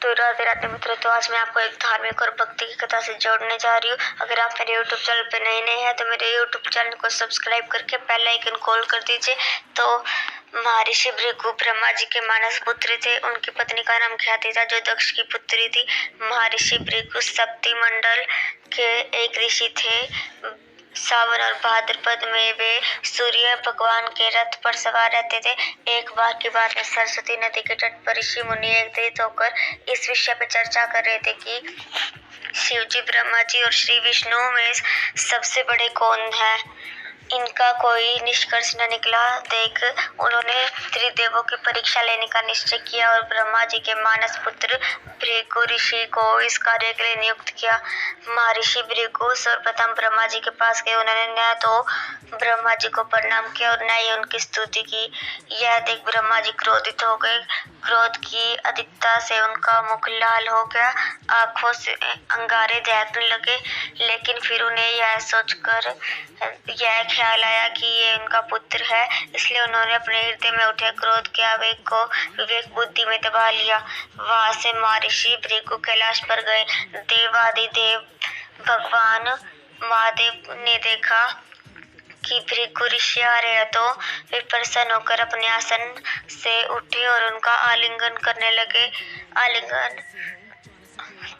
तो राधे राधे मित्रों, तो आज मैं आपको एक धार्मिक और भक्ति की कथा से जोड़ने जा रही हूँ। अगर आप मेरे YouTube चैनल पे नए हैं तो मेरे YouTube चैनल को सब्सक्राइब करके बेल आइकन कॉल कर दीजिए। तो महर्षि भृगु ब्रह्मा जी के मानस पुत्र थे। उनकी पत्नी का नाम ख्याति था, जो दक्ष की पुत्री थी। महर्षि भृगु सप्ती मंडल के एक ऋषि थे। सावन और भाद्रपद में वे सूर्य भगवान के रथ पर सवार रहते थे। एक बार की बात है, सरस्वती नदी के तट पर ऋषि मुनि एकत्रित होकर इस विषय पर चर्चा कर रहे थे कि शिव जी, ब्रह्मा जी और श्री विष्णु में सबसे बड़े कौन हैं। इनका कोई निष्कर्ष न निकला देख उन्होंने त्रिदेवों की परीक्षा लेने का निश्चय किया और ब्रह्मा जी के मानस पुत्र भृगु ऋषि को इस कार्य के लिए नियुक्त किया। महर्षि भृगु सर्वप्रथम ब्रह्मा जी के पास गए। उन्होंने न तो ब्रह्मा जी को प्रणाम किया और न ही उनकी स्तुति की। यह देख ब्रह्मा जी क्रोधित हो गए। क्रोध की अधिकता से उनका मुख लाल हो गया, आंखों से अंगारे दहकने लगे। लेकिन फिर उन्हें यह सोचकर यह ख्याल आया कि ये उनका पुत्र है, इसलिए उन्होंने अपने हृदय में उठे क्रोध के आवेग को विवेक बुद्धि में दबा लिया। वहां से महर्षि भृगु कैलाश पर गए। देवादिदेव भगवान महादेव ने देखा कि भृगु ऋषि आ रहे हैं, तो वे प्रसन्न होकर अपने आसन से उठे और उनका आलिंगन करने लगे।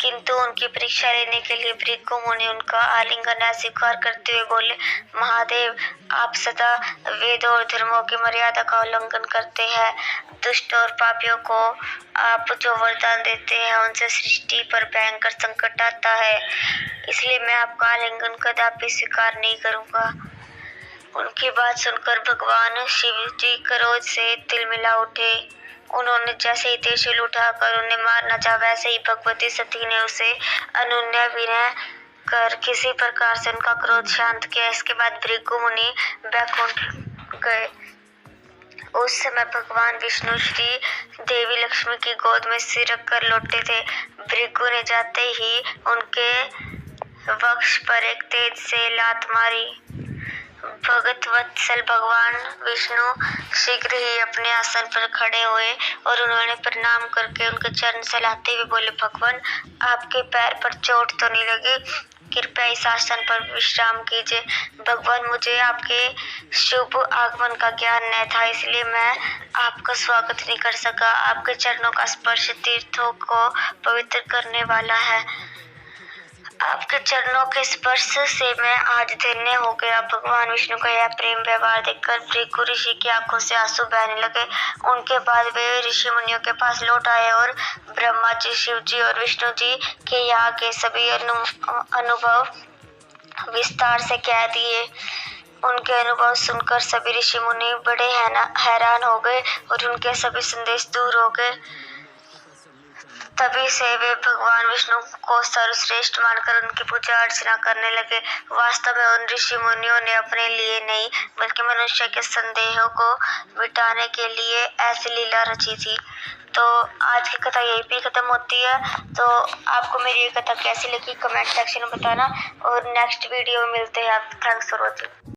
किंतु उनकी परीक्षा लेने के लिए भृगु मुनि उनका आलिंगन अस्वीकार करते हुए बोले, महादेव, आप सदा वेदों और धर्मों की मर्यादा का उल्लंघन करते हैं। दुष्ट और पापियों को आप जो वरदान देते हैं उनसे सृष्टि पर भयंकर संकट आता है, इसलिए मैं आपका आलिंगन कदापि स्वीकार नहीं करूंगा। उनकी बात सुनकर भगवान शिव जी क्रोध से तिलमिला उठे। उन्होंने जैसे ही त्रिशूल उठाकर उन्हें मारना चाहा, वैसे ही भगवती सती ने उसे अनुनय विनय कर किसी प्रकार से उनका क्रोध शांत किया। इसके बाद भृगु मुनि बैकुंठ गए। उस समय भगवान विष्णु श्री देवी लक्ष्मी की गोद में सिर रख कर लौटे थे। भृगु ने जाते ही उनके वक्ष पर एक तेज से लात मारी। भगत वत्सल भगवान विष्णु शीघ्र ही अपने आसन पर खड़े हुए और उन्होंने प्रणाम करके उनके चरण सहलाते हुए बोले, भगवान, आपके पैर पर चोट तो नहीं लगी? कृपया इस आसन पर विश्राम कीजिए। भगवान, मुझे आपके शुभ आगमन का ज्ञान न था, इसलिए मैं आपका स्वागत नहीं कर सका। आपके चरणों का स्पर्श तीर्थों को पवित्र करने वाला है। आपके चरणों के स्पर्श से मैं आज धन्य हो गया। भगवान विष्णु का यह प्रेम व्यवहार देखकर भृगु ऋषि की आंखों से आंसू बहने लगे। उनके बाद वे ऋषि मुनियों के पास लौट आए और ब्रह्मा जी, शिव जी और विष्णु जी के यहाँ के सभी अनुभव विस्तार से कह दिए। उनके अनुभव सुनकर सभी ऋषि मुनि बड़े हैरान हो गए और उनके सभी संदेश दूर हो गए। तभी से वे भगवान विष्णु को सर्वश्रेष्ठ मानकर उनकी पूजा अर्चना करने लगे। वास्तव में उन ऋषि मुनियों ने अपने लिए नहीं, बल्कि मनुष्य के संदेहों को मिटाने के लिए ऐसी लीला रची थी। तो आज की कथा यहीं पे खत्म होती है। तो आपको मेरी ये कथा कैसी लगी कमेंट सेक्शन में बताना और नेक्स्ट वीडियो में मिलते हैं। Thanks for watching.